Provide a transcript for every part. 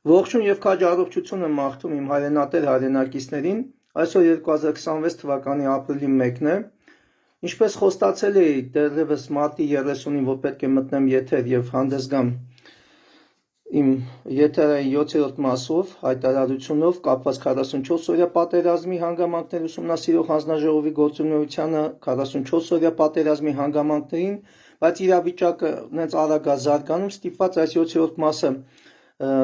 Ողջույն եւ քաջ առողջություն եմ մաղթում իմ հայրենատեր հայրենակիցներին։ Այսօր 2026 թվականի ապրիլի 1-ն է։ Ինչպես խոստացել էի դեռևս մարտի 30-ին, որ պետք է մտնեմ եթեր եւ հանդես գամ իմ եթերային 7-րդ մասով հայտարարությունով կապված 44-օրյա պատերազմի հանգամանքներ ուսումնասիրող հանձնաժողովի գործունեությանը, 44-օրյա պատերազմի հանգամանքներին, բայց իրավիճակը նենց արագ է զարգանում, ստիպված այս 7-րդ մասը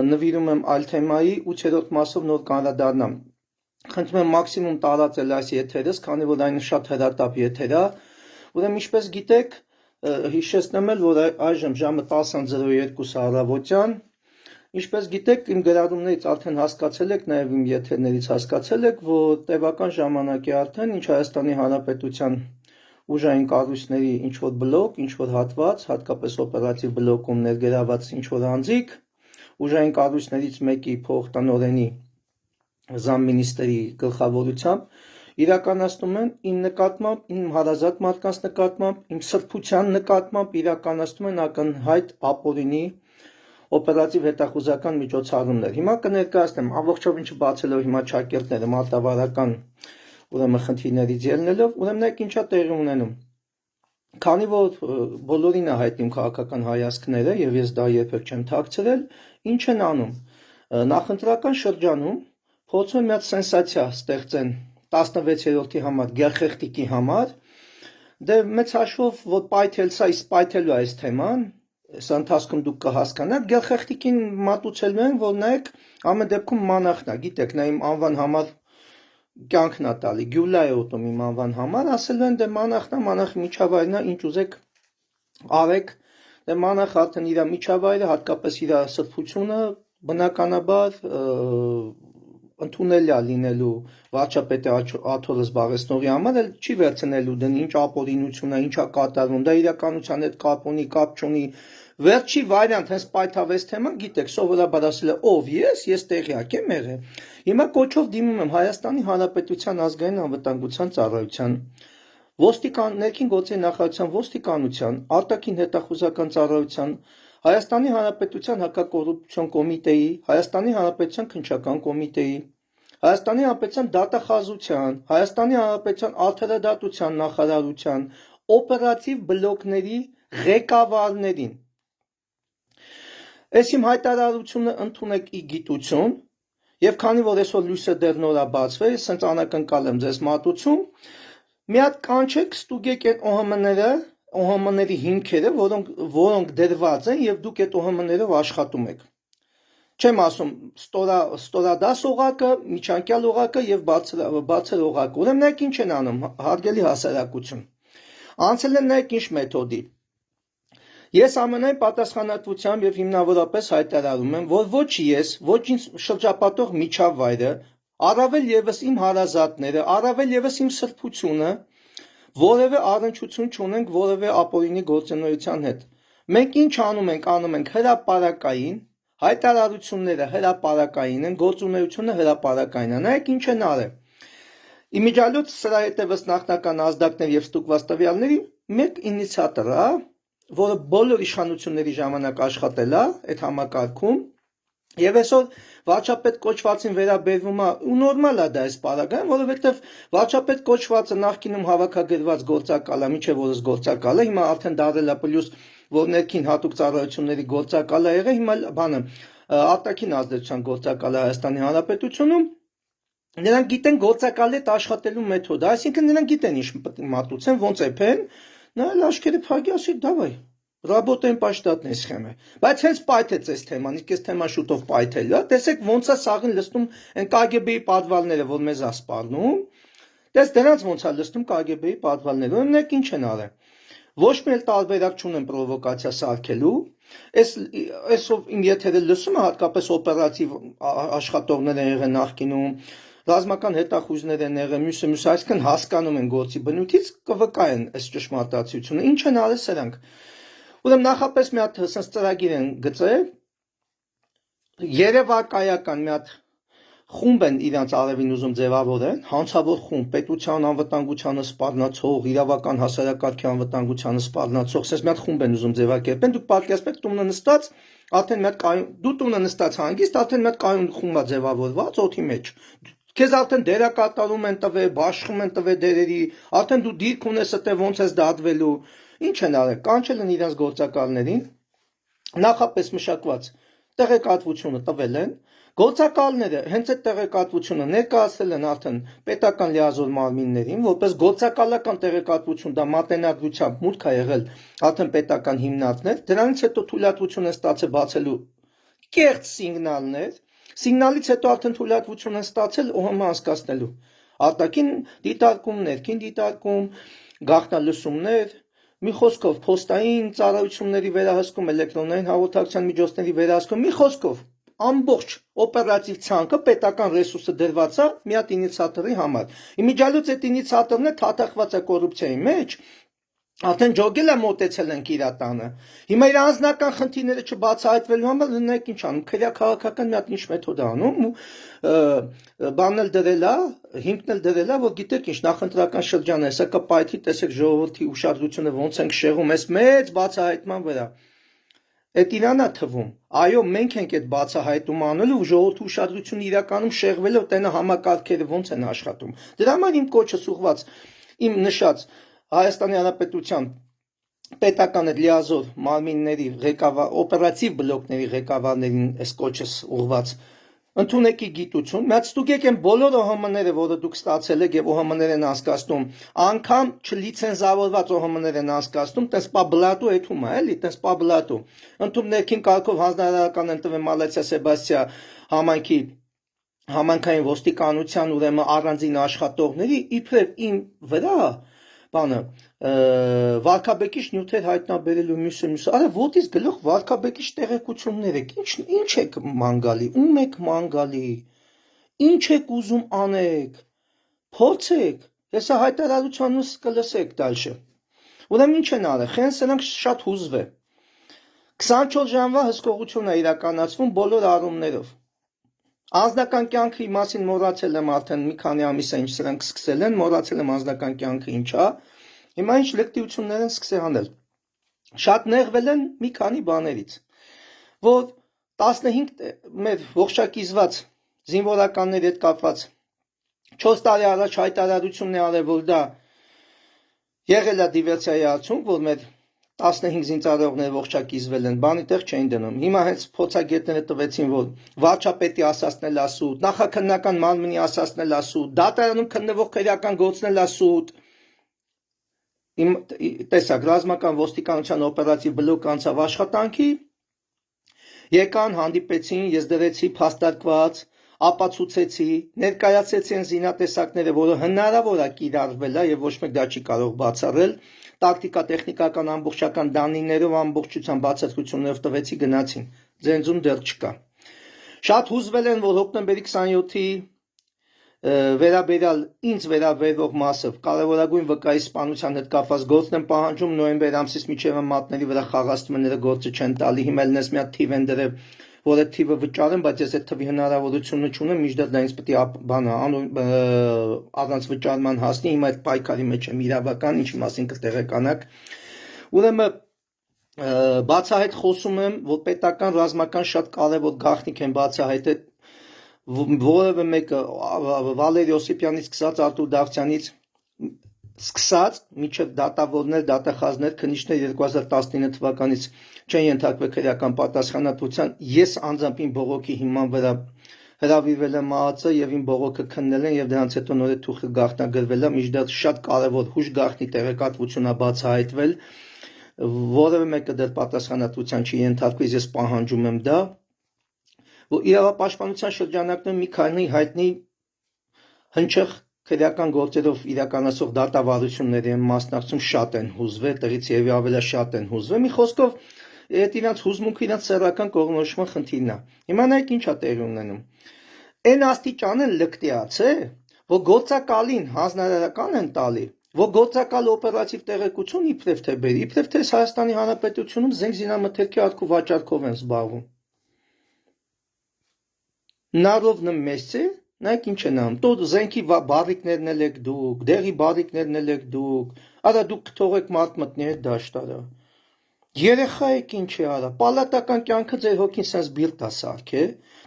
նվիրում եմ այլ թեմայի, 8-րդ մասով նոր կանրադառնամ։ Խնդրում եմ մաքսիմում տարածել այս եթերս, քանի որ այն շատ հրատապ եթեր է։ Ուրեմն ինչպես գիտեք, հիշեցնեմ էլ, որ այժմ ժամը 10:02 առավոտյան։ Ինչպես գիտեք, իմ գրառումներից արդեն հասկացել եք, նաև իմ եթերներից հասկացել եք, որ տևական ժամանակ է արդեն, ինչ Հայաստանի Հանրապետության ուժային կառույցների ինչ-որ բլոկ, ինչ-որ հատված, հատկապես օպերատիվ բլոկում ներգրաված ինչ-որ անձիկ, ուժային կառույցներից մեկի փոխտնօրենի զամմինիստրի գլխավորությամբ իրականացնում են իմ նկատմամբ, իմ հարազատ մարդկանց նկատմամբ, իմ սրբության նկատմամբ իրականացնում են ակնհայտ ապօրինի օպերատիվ հետախուզական միջոցառումներ։ Հիմա կներկայացնեմ ամբողջովին չբացելով հիմա ճակերտները մարտավարական ուրեմն խնդիրներից ելնելով, ուրեմն այդ ինչա տեղի ունենում։ Քանի որ բոլորին է հայտնի քաղաքական հայացքները եւ ես դա երբեք չեմ թաքցրել, ինչ են անում։ Նախընտրական շրջանում փորձում են մի հատ սենսացիա ստեղծեն 16-րդի համար, գերխեղտիկի համար։ Դե մեծ հաշվով, որ պայթելսա, իսկ պայթելու է այս թեման, սա ընթացքում դուք կհասկանաք, գերխեղտիկին մատուցելու են, որ նայեք, ամեն դեպքում մանախն է, գիտեք, նա իմ անվան համար կյանքն է տալի, գյուլա է ուտում իմ անվան համար, ասելու են, դե մանախն է, մանախի միջավայրն է, ինչ ուզեք արեք, դե մանախ արդեն իր միջավայրը, հատկապես իր սրբությունը, բնականաբար ընդունելի է լինելու վարչապետի աթոռը զբաղեցնողի համար, էլ չի վերցնելու դեն ինչ ապօրինություն է, ինչ է կատարվում, դա իրականության հետ կապ ունի, կապ չունի։ Վերջի վարիանտ հենց պայթավեց թեման, գիտեք, սովորաբար ասել է ով ես տեղյակ եմ եղել։ Հիմա կոչով դիմում եմ Հայաստանի Հանրապետության ազգային անվտանգության ծառայության, ներքին գործերի նախարարության ոստիկանության, արտաքին հետախուզական ծառայության, Հայաստանի Հանրապետության հակակոռուպցիոն կոմիտեի, Հայաստանի Հանրապետության քննչական կոմիտեի, Հայաստանի Հանրապետության դատախազության, Հայաստանի Հանրապետության արդարադատության նախարարության, օպերատիվ բլոկների ղեկավարներին։ Այս իմ հայտարարությունը ընդունեք ի գիտություն, եւ քանի որ այսօր լույսը դեռ նոր է բացվել, ես հենց անակնկալ եմ ձեզ մատուցում, մի հատ կանչեք, ստուգեք այդ ՕՀՄ-ները, ՕՀՄ-ների հիմքերը, որոնք դրված են եւ դուք այդ ՕՀՄ-ներով աշխատում եք։ Չեմ ասում ստորադաս օղակը, միջանկյալ օղակը եւ բարձր օղակը։ Ուրեմն նայեք ինչ են անում, հարգելի հասարակություն։ Անցել են նայեք ինչ մեթոդի։ Ես ամենայն պատասխանատվությամբ եւ հիմնավորապես հայտարարում եմ, որ ոչ ես, ոչ ինձ շրջապատող միջավայրը, առավել եւս իմ հարազատները, առավել եւս իմ սրբությունը, որևէ առնչություն չունենք որևէ ապօրինի գործունեության հետ։ Մենք ինչ անում ենք հրապարակային, հայտարարությունները հրապարակային են, գործունեությունը հրապարակային է։ Նայեք ինչ են արել։ Իմիջիալոց սրա հետևս նախնական ազդակներ եւ ստուգված տվյալների մեկ ինիցիատոր է, որը բոլոր իշխանությունների ժամանակ աշխատել է այդ համակարգում եւ այսօր վարչապետ կոչվածին վերաբերվում է ու նորմալ է դա այս պարագայում, որովհետեւ վարչապետ կոչվածը նախկինում հավաքագրված գործակալ է, միջև որս գործակալ է, հիմա արդեն դարձել է պլյուս, որ ներքին հատուկ ծառայությունների գործակալ է եղել, հիմա բանը արտաքին ազդեցության գործակալ է Հայաստանի Հանրապետությունում։ Նրանք գիտեն գործակալի հետ աշխատելու մեթոդը, այսինքն նրանք գիտեն ինչ մատուցեն, ոնց է փեն, նայել աչքերը փակի, ասի դավայ, работаем по штатной схеме։ Բայց հենց պայթեց այս թեման, իսկ այս թեման շուտով պայթելու է, տեսեք ոնց է սաղին լստում այն KGB-ի պատվալները, որ մեզ է սպառնում, տես դրանց ոնց է լստում KGB-ի պատվալները, ուրեմն ինչ են արել։ Ոչ մի տարբերակ չունեն պրովոկացիա սարքելու, այսով իմ եթերը լսում է հատկապես օպերատիվ աշխատողներ են եղել նախկինում, ռազմական հետախույզներ են եղել, մյուսը, այսինքն հասկանում են գործի բնույթից, կվկայեն այս ճշմարտացիությունը։ Ինչ են արել սրանք։ Ուրեմն նախապես մի հատ հսած ծրագիր են գծել, երևակայական մի հատ խումբ են իրանց արևին ուզում ձևավորեն, հանցավոր խումբ, պետության անվտանգությանը սպառնացող, իրավական հասարակարգի անվտանգությանը սպառնացող, ասես մի հատ խումբ են ուզում ձևակերպեն, դուք պատկերացնեք տունը նստած արդեն մի հատ կայուն դու տունը նստած հանգիստ, արդեն մի հատ կայուն խումբ է ձևավորված օդի մեջ։ Քեզ արդեն դերակատարում են տվել, բաշխում են տվել դերերի, արդեն դու դիրք ունես այդտեղ ոնց ես դատվելու։ Ինչ են արել, կանչել են իրենց գործակալներին, նախապես մշակված տեղեկատվությունը տվել են, գործակալները հենց այդ տեղեկատվությունը ներկայացրել են արդեն պետական լիազոր մարմիններին, որպես գործակալական տեղեկատվություն դա մատենագրությամբ մուտք է եղել արդեն պետական հիմնարկներ, դրանից հետո թույլատվություն են ստացել բացելու կեղծ սիգնալներ, սիգնալից հետո արդեն թույլատվություն են ստացել ՕՀՄ անցկացնելու արտաքին դիտարկում, ներքին դիտարկում, գաղտնալսումներ, մի խոսքով փոստային ծառայությունների վերահսկում, էլեկտրոնային հաղորդակցության միջոցների վերահսկում, մի խոսքով ամբողջ օպերատիվ ցանկը պետական ռեսուրսը դրված է մի հատ ինիցիատորի համար։ Իմիջիալոց այդ ինիցիատորն է թաթախված է կոռուպցիայի մեջ, արդեն ջոգել է մոտեցել ենք իր տանը։ Հիմա իր անձնական խնդիրները չբացահայտվելու համար նայեք ինչ անում, քրեակաղակական մի հատ ինչ մեթոդ է անում ու բանն էլ դրել է, հիմքն էլ դրել է, որ գիտեք ինչ նախընտրական շրջան է, հեսա կպայթի, տեսեք ժողովրդի ուշադրությունը ոնց ենք շեղում, այս մեծ բացահայտման վրա։ Այդ իրանա թվում։ Այո, մենք ենք այդ բացահայտում անելու ու ժողովրդի ուշադրությունը իրականում շեղվելով տենա համակարգերը ոնց են աշխատում։ Դրա համար իմ կոչս ուղված իմ նշած Հայաստանի Հանրապետության պետական լիազոր մարմինների ղեկավար օպերատիվ բլոկների ղեկավարներին այս կոչս ուղված ընդունեկի գիտություն, մի հատ ստուգեք են բոլոր ՕՀՄ-ները, որը դուք ստացել եք եւ ՕՀՄ-ներ են անցկացնում, անգամ չլիցենզավորված ՕՀՄ-ներ են անցկացնում, տես պաբլատու էթում է, էլի, տես պաբլատու։ Ընդում ներքին կարգով հանրահարական են տվել Մալացիա Սեբաստիա համայնքի համայնքային ոստիկանության ուրեմն առանձին աշխատողների իբրև իմ վրա բանը վարքաբեկիչ նյութեր հայտնաբերելու մյուսը արա ոտից գլուխ վարքաբեկիչ տեղեկություններ եք ինչ եք մանգալի ում եք մանգալի ինչ եք ուզում անեք փորձեք հեսա հայտարարությունս կլսեք դալշը ուրեմն ինչ են արել խեն սրանք շատ հուզվ է 24 ժամվա հսկողություն է իրականացվում բոլոր առումներով Անձնական կյանքի մասին մոռացել եմ արդեն մի քանի ամիս է ինչ սրանք սկսել են, մոռացել եմ անձնական կյանքը ինչ է։ Հիմա ինչ լկտիություններ են սկսել անել։ Շատ նեղվել են մի քանի բաներից, որ 15 մեր ողջակիզված զինվորականների հետ կապված 4 տարի առաջ հայտարարությունն է արել, որ դա եղել է դիվերսիայի արդյունք, որ մեր 15 զինծառայողներ ողջակիզվել են, բանի տեղ չէին դնում։ Հիմա հենց փոցագետները տվեցին, որ վարչապետի ասածն էլ ասուտ, նախաքննական մարմնի ասածն էլ ասուտ, դատարանում քննվող քրեական գործն էլ ասուտ։ Տեսակ, ռազմական ոստիկանության օպերատիվ բլոկ անցավ աշխատանքի, եկան, հանդիպեցին, ես դրեցի փաստարկված, ապացուցեցի, ներկայացեցի են զինատեսակները, որը հնարավոր է կիրառվել է եւ ոչ մեկ դա չի կարող բացառել։ Տակտիկա տեխնիկական ամբողջական դանիներով ամբողջությամբ բացատրություններով տվեցի գնացին ձենձում դեռ չկա շատ հուզվել են որ հոկտեմբերի 27-ի վերաբերյալ ինձ վերաբերող մասը կարևորագույն վկայի սպանության հետ կապված գործն են պահանջում նոյեմբեր ամսից մինչև մատների վրա խաղացումները գործը չեն տալի հիմա էլ նես մի հատ թիվ են դրել որ այդ թիվը վճարեմ բայց ես այդ թվի հնարավորությունը չունեմ միշտ դա ինձ պետք է բանը առանց վճարման հասնի հիմա այդ պայքարի մեջ եմ իրավական ինչի մասին կտեղեկանաք ուրեմն բացահայտ խոսում եմ որ պետական ռազմական շատ կարևոր գաղտնիք են բացահայտել որևէ մեկը Վալերի Օսիպյանից սկսած Արտուր Դավթյանից սկսած միջև դատավորներ, դատախազներ, քննիչներ 2019 թվականից չեն ենթարկվել քրեական պատասխանատվության։ Ես անձամբ իմ բողոքի հիման վրա հրավիրվել եմ ՄԱԱԾ եւ իմ բողոքը քննել են եւ դրանից հետո նորից թուխը գաղտնագրվել է, միջդեռ շատ կարեւոր հուշ գաղտնի տեղեկատվություն է բացահայտվել, որևէ մեկը դեռ պատասխանատվության չի ենթարկվել, ես պահանջում եմ դա, որ իրավապաշտպանության շրջանակներում մի քանի հայտնի հնչեղ քրեական գործերով իրականացող դատավարությունների մասնակցում շատ են հուզվել, տեղից եւ ավելի շատ են հուզվել։ Մի խոսքով, այդ իրանց հուզմունքը իրանց սեռական կողմնորոշման խնդիրն է։ Հիմա նայեք ինչ է տեղի ունենում։ Այն աստիճան են լկտիացել, որ գործակալին հանձնարարական են տալի, որ գործակալ օպերատիվ տեղեկություն իբրև թե բերի, իբրև թե Հայաստանի Հանրապետությունում զենք զինամթերքի արկու վաճառքով են զբաղվում։ Նարովնը մեծ է Նայեք ինչ են անում, տո զենքի բարիկներն էլ եք դուք, դեղի բարիկներն էլ եք դուք, արա դուք թողեք մարդ մտնի այդ դաշտարը։ Երեխա եք ինչ է արա, պալատական կյանքը ձեր հոգին սենց բիրտ է սարքե,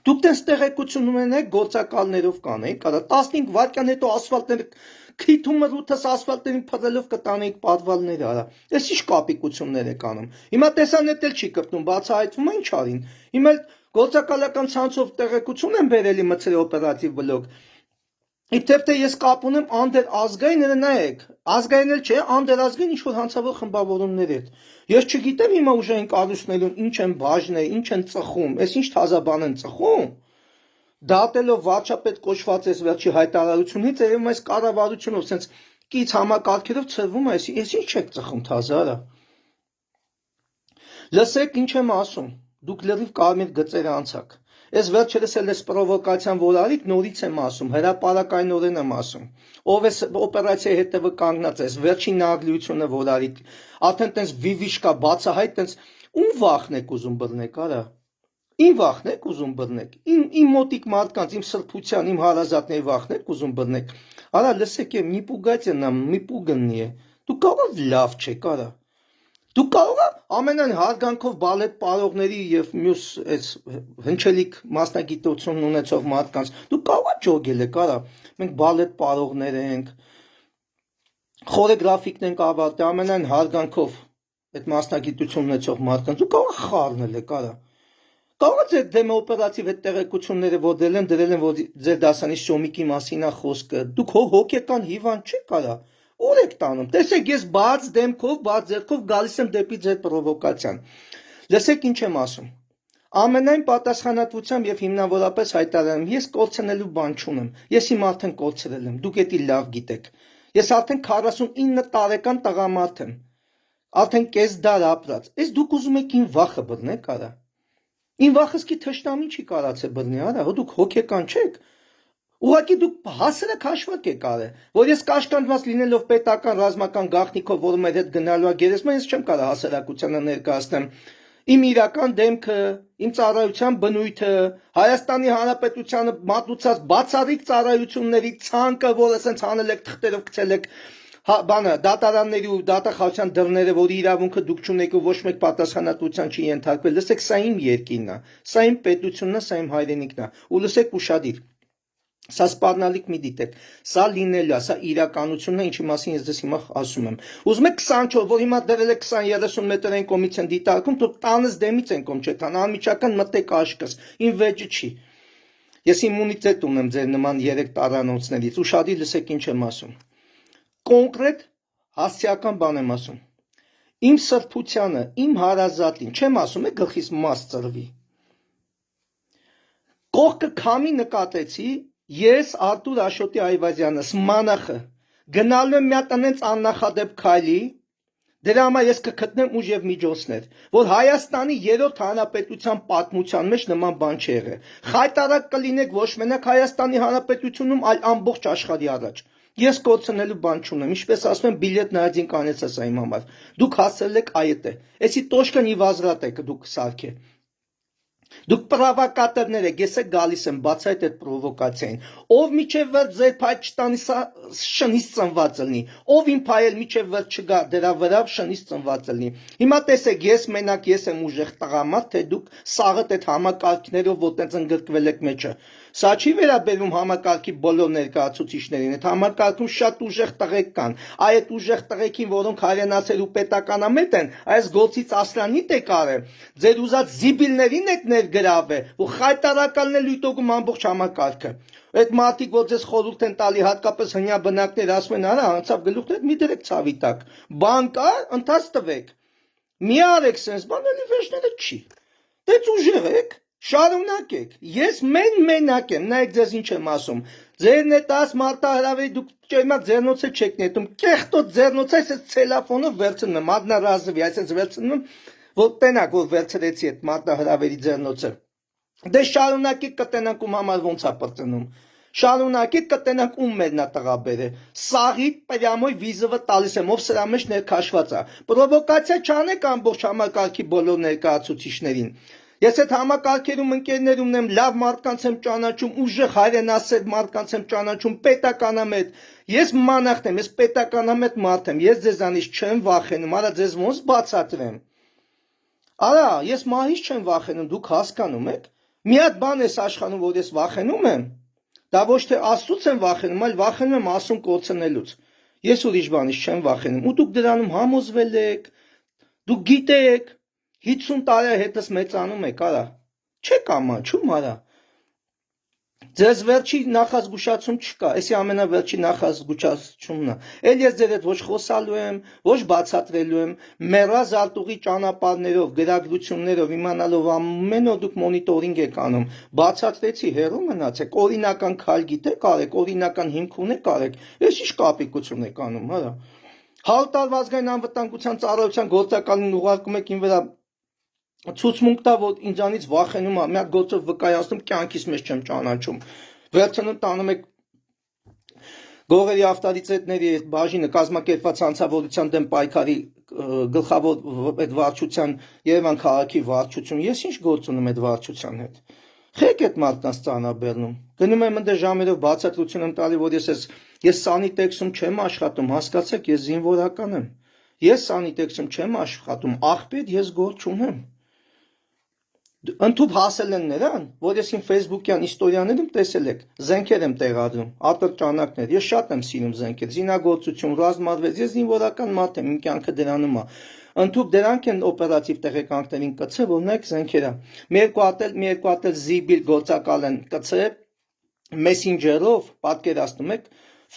դուք տենց տեղեկություն ունենեք գործակալներով կանեք, արա 15 վայրկյան հետո ասֆալտները քիթումը ռութս ասֆալտերին փռելով կտանեիք պատվալները արա, ես ինչ կապիկություններ եք անում, հիմա տեսանետ էլ չի կպտում, բացահայտվում է ինչ արին, հիմա գործակալական ցանցով տեղեկություն են բերելի մցրի օպերատիվ բլոկ, Իբրև թե ես կապ ունեմ անդեր ազգայինը նայեք, ազգային էլ չէ, անդեր ազգային ինչ-որ հանցավոր խմբավորումներ հետ։ Ես չգիտեմ հիմա ուժային կառույցներում ինչ են բաժնել, ինչ են ծխում, այս ինչ թազա բան են ծխում։ Դատելով վարչապետ կոչված ես վերջի հայտարարությունից, երևում այս կառավարությունով սենց կից համակարգերով ցրվում է, այս ինչ եք ծխում թազարա։ Լսեք ինչ եմ ասում, դուք լրիվ կարմիր գծերը անցաք։ Ես վերջերս էլ ես պրովոկացիան որ արիք նորից եմ ասում, հրապարակայնորեն եմ ասում, ով է օպերացիայի հետևը կանգնած ես, վերջին նահագլիությունը որ արիք, արդեն տենց վիվիշկա բացահայտ տենց ում վախն եք ուզում բռնեք, արա, իմ վախն եք ուզում բռնեք, իմ մոտիկ մարդկանց, իմ սրբության, իմ հարազատների վախն եք ուզում բռնեք, արա լսեք եմ, մի պուգացենա, մի պուգննի է, դու կարող լավ չեք, արա, Դուք կարող եք ամենայն հարգանքով բալետ պարողների եւ մյուս այս հնչելիք մասնագիտություն ունեցող մարդկանց դուք կարող եք ջոգել եք, արա։ Մենք բալետ պարողներ ենք, խորեգրաֆիկն ենք ավարտել ամենայն հարգանքով այդ մասնագիտություն ունեցող մարդկանց դուք կարող եք խառնել եք, արա։ Կարող եք ձեր դեմ օպերատիվ այդ տեղեկությունները որ դրել են որ ձեր դասանի շոմիկի մասին է խոսքը, դուք հոգեկան հիվանդ չեք, արա։ Ուր եք տանում, տեսեք ես բաց դեմքով, բաց ձեռքով գալիս եմ դեպի ձեր պրովոկացիան, լսեք ինչ եմ ասում, ամենայն պատասխանատվությամբ և հիմնավորապես հայտարարեմ, ես կորցնելու բան չունեմ, ես իմ արդեն կորցրել եմ, դուք էդի լավ գիտեք, ես արդեն 49 տարեկան տղամարդ եմ, արդեն կես դար ապրած, ես դուք ուզում եք իմ վախը բռնեք, արա, իմ վախսկի թշնամի չի կարացե բռնի, արա, դուք հոգեկան չեք, Ուղղակի դուք հասարակ հաշվակ եք արել, որ ես կաշկանդված լինելով պետական ռազմական գաղտնիքով, որը մեր հետ գնալու է գերեզման, ես չեմ կարող հասարակությանը ներկայացնեմ իմ իրական դեմքը, իմ ծառայության բնույթը, Հայաստանի Հանրապետությանը մատուցած բացառիկ ծառայությունների ցանկը, որը ասենց անել եք թղթերով գցել եք բանը դատարանների ու դատախազության դռները, որի իրավունքը դուք չունեք ու ոչ մեկ պատասխանատվության չի ենթարկվել, լսեք, սա իմ երկիրն է, սա իմ պետությունն է, սա իմ հայրենիքն է, ու լսեք ուշադիր Սա սպառնալիք մի դիտեք, սա լինելու է, սա իրականությունն է, ինչի մասին ես ձեզ հիմա ասում եմ։ Ուզում եք 24, որ հիմա դրել եք 20-30 մետրային կողմից են դիտարկում, դուք տանս դեմից են կողմ չեք, անմիջական մտեք աշկս, իմ վեճը չի։ Ես իմունիտետ ունեմ ձեր նման 3 տարանոցներից, ուշադիր լսեք ինչ եմ ասում։ Կոնկրետ հասցեական բան եմ ասում։ Իմ սրբությանը, իմ հարազատին, չեմ ասում, գլխիս մաս ծրվի։ Կողքը քամի նկատեցի Ես Արտուր Աշոտի Այվազյանս մանախը գնալու եմ մի հատ անենց աննախադեպ քայլի դրա համար ես կգտնեմ ուժ եւ միջոցներ որ Հայաստանի 3-րդ հանրապետության պատմության մեջ նման բան չի եղել խայտարակ կլինեք ոչ մենակ Հայաստանի հանրապետությունում այլ ամբողջ աշխարհի առաջ ես կորցնելու բան չունեմ ինչպես ասում եմ բիլետ նայածին կանեցա սա իմ համար դուք հասել եք այդ է էսի տոշկը նիվազրատ եք դուք սարքե Դուք պրովոկատորներ եք, ես եք գալիս եմ բացայտ այդ պրովոկացիային, ով միջև վերջ ձեր փայ չտանի շնից ծնված լինի, ով իմ փայել միջև վերջ չգա դրա վրա շնից ծնված լինի։ Հիմա տեսեք, ես մենակ ես եմ ուժեղ տղամարդ, թե դուք սաղդ այդ համակարգներով որ տենց ընդգրկվել եք մեջը։ Սա չի վերաբերում համակարգի բոլոր ներկայացուցիչներին, այդ համակարգում շատ ուժեղ տղեկ կան, այդ ուժեղ տղեկին, որոնք հայրենասեր ու պետականամետ են, այս գործից ասրանիտ եք արել, ձեր ուզած զիբիլներին եք ներգրավել, ու խայտարականն է լույտոգում ամբողջ համակարգը։ Այդ մարդիկ, որ ձեզ խորհուրդ են տալի, հատկապես հնյա բնակներ, ասում են, արա, անցավ գլուխներ, մի դրեք ցավի տակ, բան կա, ընթաց տվեք, մի արեք սենց, բան էլի վերջները չի, դեც ուժեղ եք, շարունակեք, ես մենակ եմ, նայեք ձեզ ինչ եմ ասում, ձերն է 10 մարտահրավերի դուք ճերմակ ձեռնոցը չեք նետում, կեղտոտ ձեռնոցը այս ցելոֆոնով վերցնում եմ, ադնարազվի, այսպես վերցնում եմ, որ տենակ, որ վերցրեցի այդ մարտահրավերի ձեռնոցը, դե շարունակեք կտենանք ում համար ոնց է պրծնում, շարունակեք կտենանք ում մերնա տղաբերը, սաղի պրյամոյ վիզովը տալիս եմ, ով սրա մեջ ներքաշված է, պրովոկացիա չանեք ամբողջ համակարգի բոլոր ներկայացուցիչներին, Ես այդ համակարգերում ընկերներում եմ, լավ մարդկանց եմ ճանաչում, ուժեղ հայրենասեր մարդկանց եմ ճանաչում, պետականամետ, ես մանախն եմ, ես պետականամետ մարդ եմ, ես ձեզանից չեմ վախենում, արա ձեզ ոնց բացատրեմ, Արա, ես մահից չեմ վախենում, դուք հասկանում եք։ Մի հատ բան ես աշխանում, որ ես վախենում եմ, դա ոչ թե Աստծուց եմ վախենում, այլ վախենում եմ Աստծուն կորցնելուց։ Ես ուրիշ բանից չեմ վախենում։ Ու դուք դրանում համոզվել եք, դուք գիտեք, 50 տարի հետս մեծանում եք, արա։ Չեք ամաչում, արա։ Ձեզ վերջի նախազգուշացում չկա, էսի ամենավերջի նախազգուշացումն է։ Էլ ես ձեր հետ ոչ խոսալու եմ, ոչ բացատրելու եմ, մեռած արտուղի ճանապարհներով, գրագրություններով, իմանալով ամեն օր դուք մոնիտորինգ եք անում։ Բացատրեցի, հեռու մնացեք, օրինական քայլ գիտեք արեք, օրինական հիմք ունեք արեք։ Ես ի՞նչ կապիկություն եք անում, հա։ 100 տարվա ազգային անվտանգության ծառայության գործակալին ուղարկում եք ին վրա ցուցմունք տա, որ ինձանից վախենում է, մի հատ գործով վկայացնում, կյանքից մեջ չեմ ճանաչում։ Վերցնում տանում եք գողերի ավտորիտետների այդ բաժինը կազմակերպված հանցավորության դեմ պայքարի գլխավոր այդ վարչության Երևան քաղաքի վարչություն։ Ես ինչ գործ ունեմ այդ վարչության հետ։ Խեք այդ մարդկանց ծանրաբեռնում։ Գնում եմ ընդ ժամերով բացատրություն եմ տալի, որ ես սանիտեքսում չեմ աշխատում, հասկացեք, ես զինվորական եմ։ Ես սանիտեքսում չեմ աշխատում, աղբեր ես գործ չունեմ։ Ընդհուպ հասել են նրան, որ ես իմ Facebook-յան իստորիաներում տեսել եք, զենքեր եմ տեղադրում, ատրճանակներ, ես շատ եմ սիրում զենքեր, զինագործություն, ռազմարվեց, ես զինվորական մարդ եմ, իմ կյանքը դրանում է։ Ընդհուպ դրանք են օպերատիվ տեղեկանքներին կցել, որ նայեք զենքերա։ Մի երկու հատ էլ զիբիլ գործակալ են կցել Messenger-ով, պատկերացնում եք,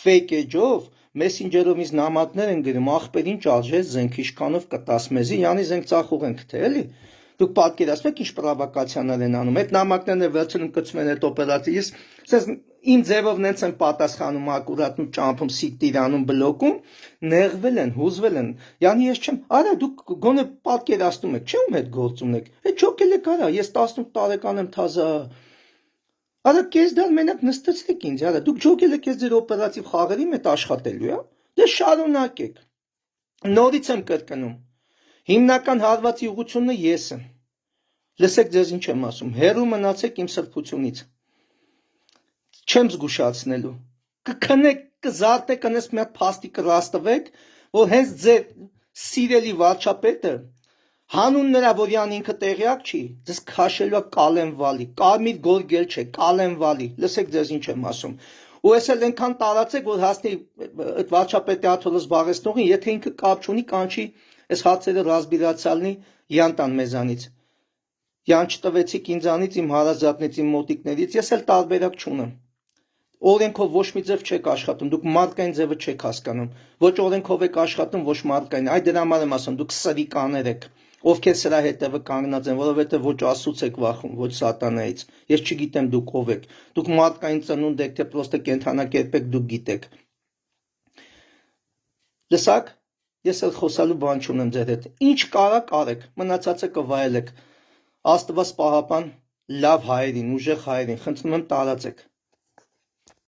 fake edge-ով, Messenger-ով ինձ նամակներ են գրում, ախպեր ինչ արժե զենք, ինչքանով կտաս մեզի, յանի զենք ծախող ենք թե էլի։ Դուք պատկերացնում եք ինչ պրովոկացիաներ են անում։ Այդ նամակներն էլ վերցնում կցում են այդ օպերատիվից, ասես իմ ձևով նենց են պատասխանում ակուրատ ու ճամփում սիկտիրանում բլոկում, նեղվել են, հուզվել են։ Յանի ես չեմ, արա դուք գոնե պատկերացնում եք, չէ՞ ում հետ գործ ունեք։ Այդ ջոկել եք արա, ես 18 տարեկան եմ թազա։ Արա կես դալ մենակ նստեցեք ինձ, արա դուք ջոկել եք ես ձեր օպերատիվ խաղերի մեջ աշխատելու, հա։ Դե շարունակեք։ Նորից եմ կրկնում։ Հիմնական հարվածի ուղղությունը ես եմ։ Լսեք ձեզ ինչ եմ ասում, հեռու մնացեք իմ սրբությունից։ Չեմ զգուշացնելու։ Կքնեք, կզարտեք, անես մի հատ փաստի կրաստվեք, որ հենց ձեր սիրելի վարչապետը հանուն նրա, որ յան ինքը տեղյակ չի, ձեզ քաշելու է կալեն վալի, կարմիր գորգել չէ, կալեն վալի։ Լսեք ձեզ ինչ եմ ասում։ Ու ես էլ այնքան տարածեք, որ հասնի այդ վարչապետի աթոռը զբաղեցնողին, եթե ինքը կապ չունի, կանչի այս հացերը ռազմիրացալնի յան տան մեզանից։ Յան չտվեցիք ինձանից, իմ հարազատներից, իմ մոտիկներից, ես էլ տարբերակ չունեմ։ Օրենքով ոչ մի ձև չեք աշխատում, դուք մարդկային ձևը չեք հասկանում։ Ոչ օրենքով եք աշխատում, ոչ մարդկային։ Այդ դրա համար եմ ասում, դուք սրիկաներ եք, ովքեր սրա հետևը կանգնած են, որովհետև ոչ Աստծուց եք վախում, ոչ սատանայից։ Ես չգիտեմ դուք ով եք։ Դուք մարդկային ծնունդ եք, թե պրոստը կենդանակերպ եք, դուք գիտեք։ Լսակ, ես էլ խոսալու բան չունեմ ձեր հետ։ Ինչ կարաք արեք, մնացածը կվայելեք։ Աստված պահապան լավ հայերին, ուժեղ հայերին, խնդրում եմ տարածեք։